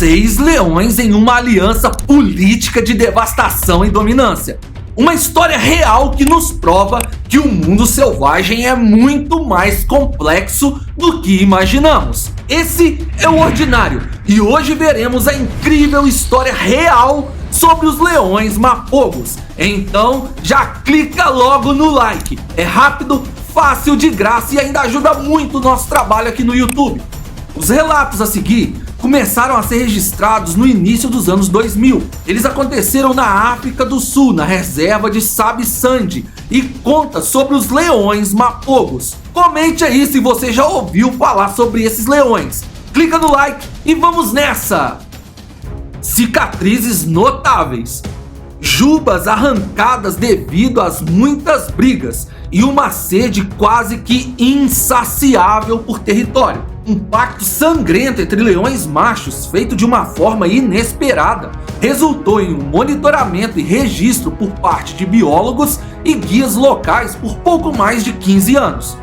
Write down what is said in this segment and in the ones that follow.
6 leões em uma aliança política de devastação e dominância. Uma história real que nos prova que o mundo selvagem é muito mais complexo do que imaginamos. Esse é o Ordinário e hoje veremos a incrível história real sobre os leões mapogos. Então já clica logo no like, é rápido, fácil, de graça e ainda ajuda muito o nosso trabalho aqui no YouTube. Os relatos a seguir começaram a ser registrados no início dos anos 2000. Eles aconteceram na África do Sul, na reserva de Sabi Sand, e conta sobre os leões mapogos. Comente aí se você já ouviu falar sobre esses leões. Clica no like e vamos nessa! Cicatrizes notáveis. Jubas arrancadas devido às muitas brigas e uma sede quase que insaciável por território. Um pacto sangrento entre leões machos, feito de uma forma inesperada, resultou em um monitoramento e registro por parte de biólogos e guias locais por pouco mais de 15 anos.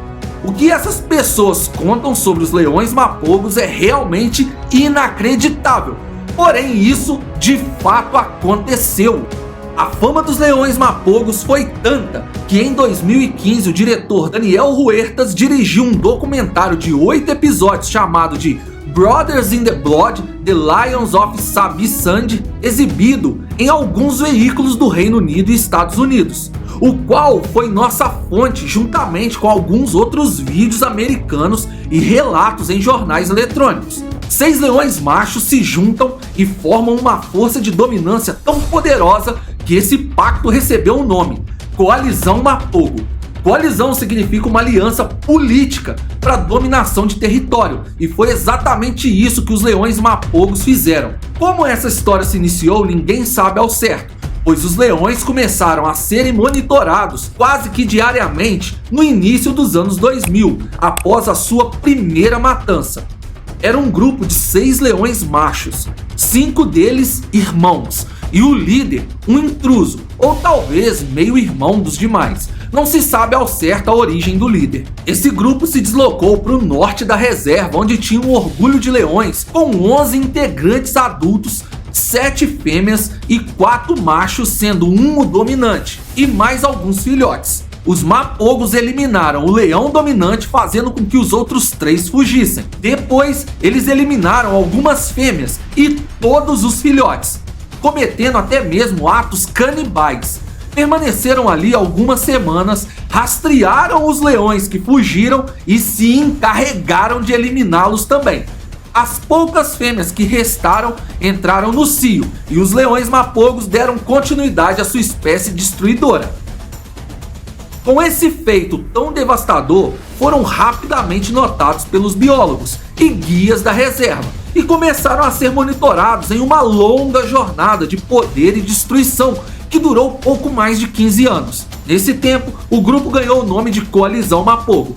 O que essas pessoas contam sobre os leões mapogos é realmente inacreditável, porém isso de fato aconteceu. A fama dos leões mapogos foi tanta que em 2015 o diretor Daniel Huertas dirigiu um documentário de 8 episódios chamado de Brothers in the Blood: The Lions of Sabi Sand, exibido em alguns veículos do Reino Unido e Estados Unidos, o qual foi nossa fonte juntamente com alguns outros vídeos americanos e relatos em jornais eletrônicos. 6 leões machos se juntam e formam uma força de dominância tão poderosa que esse pacto recebeu o nome Coalizão Mapogo. Coalizão significa uma aliança política para dominação de território, e foi exatamente isso que os leões mapogos fizeram. Como essa história se iniciou, ninguém sabe ao certo, pois os leões começaram a serem monitorados quase que diariamente no início dos anos 2000, após a sua primeira matança. Era um grupo de 6 leões machos, 5 deles irmãos, e o líder um intruso, ou talvez meio-irmão dos demais. Não se sabe ao certo a origem do líder. Esse grupo se deslocou para o norte da reserva, onde tinha um orgulho de leões, com 11 integrantes adultos, 7 fêmeas e 4 machos, sendo um o dominante, e mais alguns filhotes. Os mapogos eliminaram o leão dominante, fazendo com que os outros 3 fugissem. Depois, eles eliminaram algumas fêmeas e todos os filhotes, cometendo até mesmo atos canibais. Permaneceram ali algumas semanas, rastrearam os leões que fugiram e se encarregaram de eliminá-los também. As poucas fêmeas que restaram entraram no cio e os leões mapogos deram continuidade à sua espécie destruidora. Com esse feito tão devastador, foram rapidamente notados pelos biólogos e guias da reserva e começaram a ser monitorados em uma longa jornada de poder e destruição que durou pouco mais de 15 anos. Nesse tempo, o grupo ganhou o nome de Coalizão Mapogo,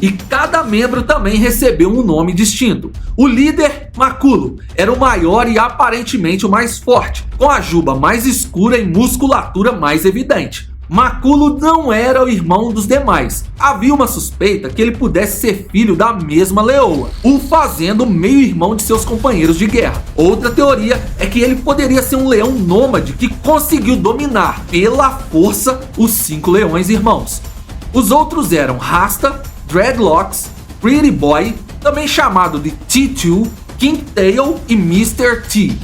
e cada membro também recebeu um nome distinto. O líder, Maculo, era o maior e aparentemente o mais forte, com a juba mais escura e musculatura mais evidente. Maculo não era o irmão dos demais. Havia uma suspeita que ele pudesse ser filho da mesma leoa, o fazendo meio-irmão de seus companheiros de guerra. Outra teoria é que ele poderia ser um leão nômade que conseguiu dominar pela força os 5 leões irmãos. Os outros eram Rasta, Dreadlocks, Pretty Boy, também chamado de T2, King Tail e Mr. T.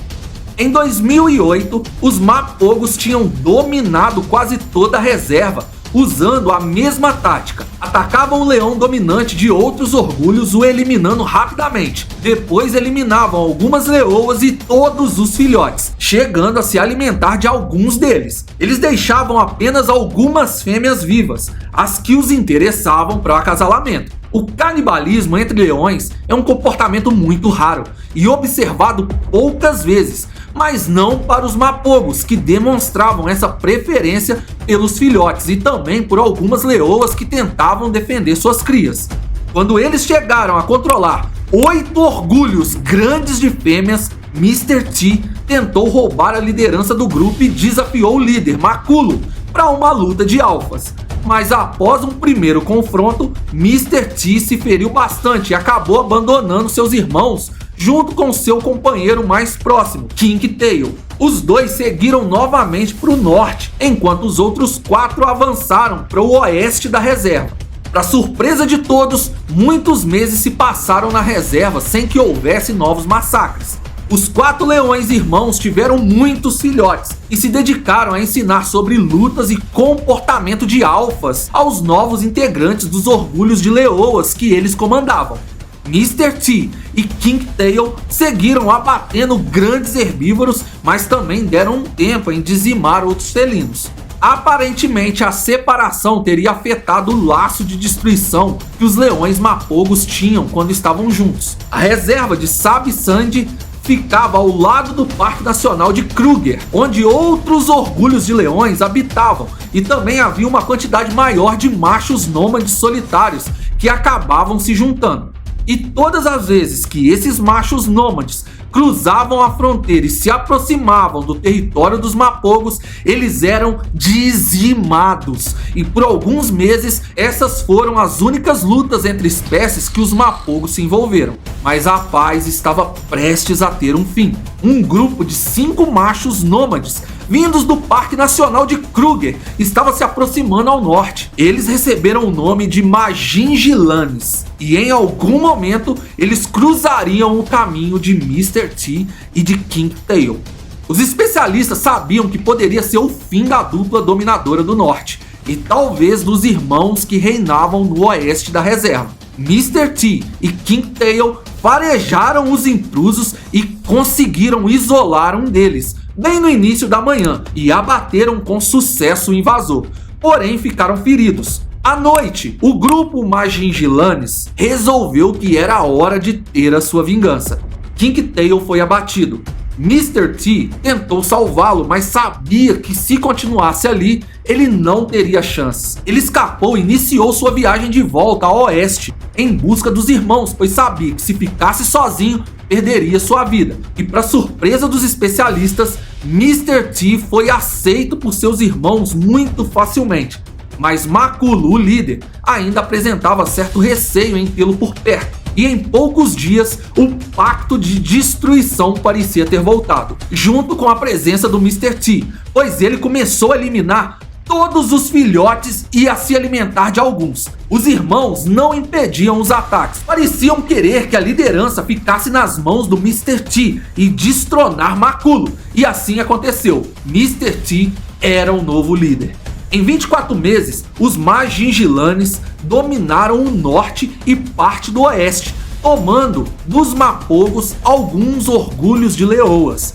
Em 2008, os mapogos tinham dominado quase toda a reserva, usando a mesma tática. Atacavam o leão dominante de outros orgulhos, o eliminando rapidamente. Depois eliminavam algumas leoas e todos os filhotes, chegando a se alimentar de alguns deles. Eles deixavam apenas algumas fêmeas vivas, as que os interessavam para o acasalamento. O canibalismo entre leões é um comportamento muito raro e observado poucas vezes, mas não para os mapogos, que demonstravam essa preferência pelos filhotes e também por algumas leoas que tentavam defender suas crias. Quando eles chegaram a controlar 8 orgulhos grandes de fêmeas, Mr. T tentou roubar a liderança do grupo e desafiou o líder, Maculo, para uma luta de alfas. Mas após um primeiro confronto, Mr. T se feriu bastante e acabou abandonando seus irmãos junto com seu companheiro mais próximo, Kinktail. Os dois seguiram novamente para o norte, enquanto os outros 4 avançaram para o oeste da reserva. Para surpresa de todos, muitos meses se passaram na reserva sem que houvesse novos massacres. Os 4 leões irmãos tiveram muitos filhotes e se dedicaram a ensinar sobre lutas e comportamento de alfas aos novos integrantes dos orgulhos de leoas que eles comandavam. Mr. T e Kinktail seguiram abatendo grandes herbívoros, mas também deram um tempo em dizimar outros felinos. Aparentemente, a separação teria afetado o laço de destruição que os leões mapogos tinham quando estavam juntos. A reserva de Sabisand ficava ao lado do Parque Nacional de Kruger, onde outros orgulhos de leões habitavam, e também havia uma quantidade maior de machos nômades solitários que acabavam se juntando. E todas as vezes que esses machos nômades cruzavam a fronteira e se aproximavam do território dos mapogos, eles eram dizimados. E por alguns meses, essas foram as únicas lutas entre espécies que os mapogos se envolveram. Mas a paz estava prestes a ter um fim. Um grupo de 5 machos nômades vindos do Parque Nacional de Kruger estava se aproximando ao norte. Eles receberam o nome de Majingilanes, e em algum momento eles cruzariam o caminho de Mr. T e de Kinktail. Os especialistas sabiam que poderia ser o fim da dupla dominadora do norte, e talvez dos irmãos que reinavam no oeste da reserva. Mr. T e Kinktail farejaram os intrusos e conseguiram isolar um deles bem no início da manhã e abateram com sucesso o invasor, porém ficaram feridos. À noite, o grupo Majingilanes resolveu que era a hora de ter a sua vingança. Kinktail foi abatido. Mr. T tentou salvá-lo, mas sabia que se continuasse ali, ele não teria chances. Ele escapou e iniciou sua viagem de volta ao oeste, em busca dos irmãos, pois sabia que se ficasse sozinho, perderia sua vida. E para surpresa dos especialistas, Mr. T foi aceito por seus irmãos muito facilmente. Mas Makulu, o líder, ainda apresentava certo receio em tê-lo por perto. E em poucos dias, o pacto de destruição parecia ter voltado, junto com a presença do Mr. T, pois ele começou a eliminar todos os filhotes e a se alimentar de alguns. Os irmãos não impediam os ataques, pareciam querer que a liderança ficasse nas mãos do Mr. T e destronar Makulu, e assim aconteceu. Mr. T era o novo líder. Em 24 meses, os Majingilanes dominaram o norte e parte do oeste, tomando dos mapogos alguns orgulhos de leoas.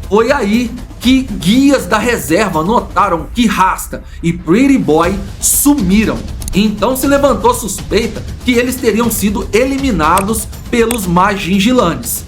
Foi aí que guias da reserva notaram que Rasta e Pretty Boy sumiram. Então se levantou suspeita que eles teriam sido eliminados pelos Majingilanes.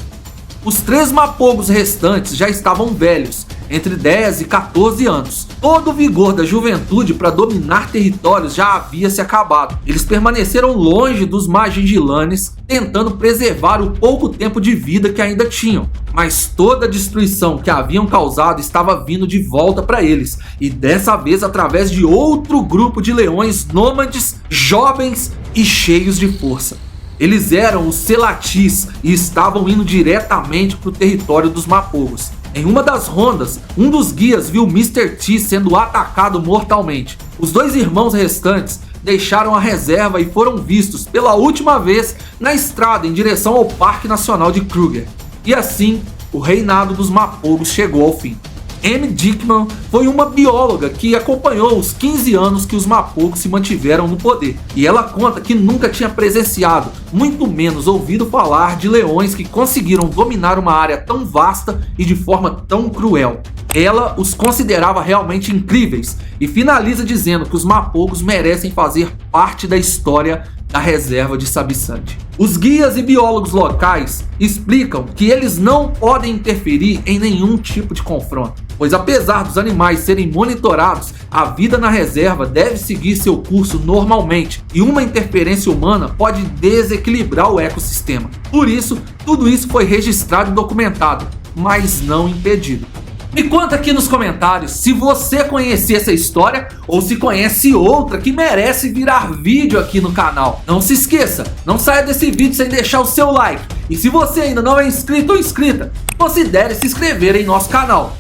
Os 3 mapogos restantes já estavam velhos, entre 10 e 14 anos. Todo o vigor da juventude para dominar territórios já havia se acabado. Eles permaneceram longe dos Majingilanes, tentando preservar o pouco tempo de vida que ainda tinham. Mas toda a destruição que haviam causado estava vindo de volta para eles, e dessa vez através de outro grupo de leões nômades, jovens e cheios de força. Eles eram os Selatis e estavam indo diretamente para o território dos mapogos. Em uma das rondas, um dos guias viu Mr. T sendo atacado mortalmente. Os 2 irmãos restantes deixaram a reserva e foram vistos pela última vez na estrada em direção ao Parque Nacional de Kruger. E assim, o reinado dos mapogos chegou ao fim. Amy Dickman foi uma bióloga que acompanhou os 15 anos que os mapogos se mantiveram no poder. E ela conta que nunca tinha presenciado, muito menos ouvido falar de leões que conseguiram dominar uma área tão vasta e de forma tão cruel. Ela os considerava realmente incríveis e finaliza dizendo que os mapogos merecem fazer parte da história da reserva de Sabisand. Os guias e biólogos locais explicam que eles não podem interferir em nenhum tipo de confronto, pois apesar dos animais serem monitorados, a vida na reserva deve seguir seu curso normalmente e uma interferência humana pode desequilibrar o ecossistema. Por isso, tudo isso foi registrado e documentado, mas não impedido. Me conta aqui nos comentários se você conhecia essa história ou se conhece outra que merece virar vídeo aqui no canal. Não se esqueça, não saia desse vídeo sem deixar o seu like. E se você ainda não é inscrito ou inscrita, considere se inscrever em nosso canal.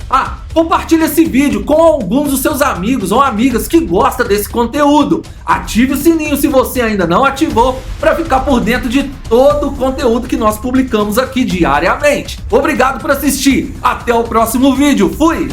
Compartilhe esse vídeo com alguns dos seus amigos ou amigas que gostam desse conteúdo. Ative o sininho se você ainda não ativou para ficar por dentro de todo o conteúdo que nós publicamos aqui diariamente. Obrigado por assistir. Até o próximo vídeo. Fui!